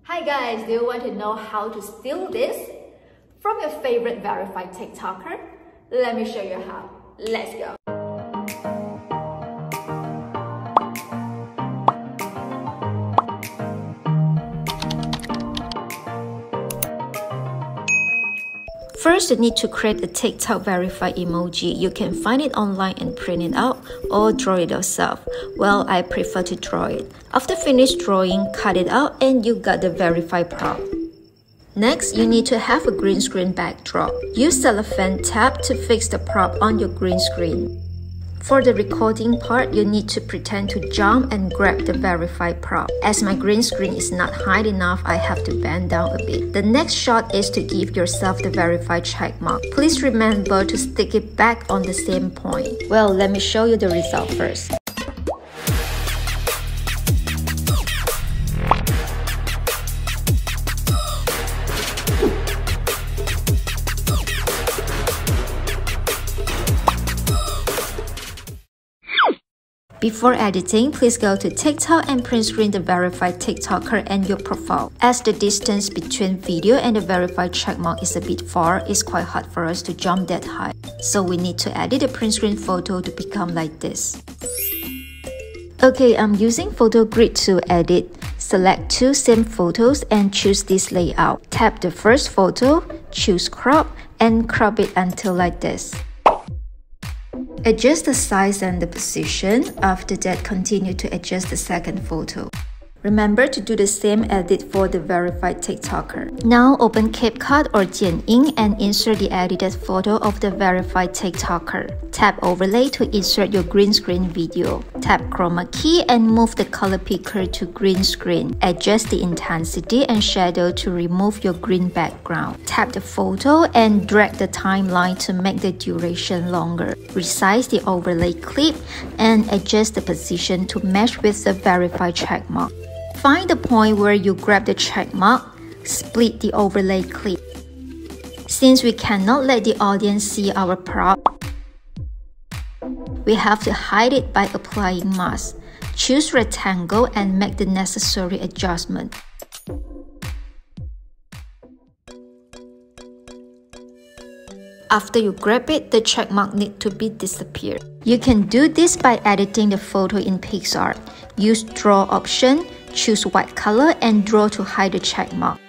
Hi guys, do you want to know how to steal this from your favorite verified TikToker? Let me show you how. Let's go. First, you need to create a TikTok verified emoji. You can find it online and print it out or draw it yourself. Well, I prefer to draw it. After finish drawing, cut it out and you got the verified prop. Next, you need to have a green screen backdrop. Use cellophane tab to fix the prop on your green screen. For the recording part, you need to pretend to jump and grab the verified prop. As my green screen is not high enough, I have to bend down a bit. The next shot is to give yourself the verified check mark. Please remember to stick it back on the same point. Well, let me show you the result first. Before editing, please go to TikTok and print screen the verified TikToker and your profile. As the distance between video and the verified checkmark is a bit far, it's quite hard for us to jump that high. So we need to edit the print screen photo to become like this. Okay, I'm using photo grid to edit. Select two same photos and choose this layout. Tap the first photo, choose crop, and crop it until like this. Adjust the size and the position. After that, continue to adjust the second photo. Remember to do the same edit for the verified TikToker. Now open CapCut or Jianying and insert the edited photo of the verified TikToker. Tap Overlay to insert your green screen video. Tap Chroma key and move the color picker to green screen. Adjust the intensity and shadow to remove your green background. Tap the photo and drag the timeline to make the duration longer. Resize the overlay clip and adjust the position to match with the verified checkmark. Find the point where you grab the check mark, split the overlay clip. Since we cannot let the audience see our prop, we have to hide it by applying mask. Choose rectangle and make the necessary adjustment. After you grab it, the check mark needs to be disappeared. You can do this by editing the photo in PixArt. Use Draw option. Choose white color and draw to hide the check mark.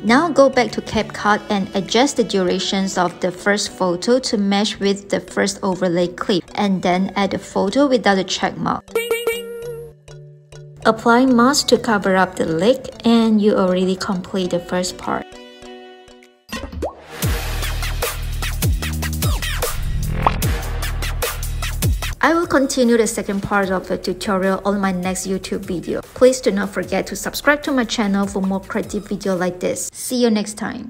Now go back to CapCut and adjust the durations of the first photo to match with the first overlay clip, and then add the photo without the check mark. Apply mask to cover up the leg and you already complete the first part. I will continue the second part of the tutorial on my next YouTube video. Please do not forget to subscribe to my channel for more creative videos like this. See you next time.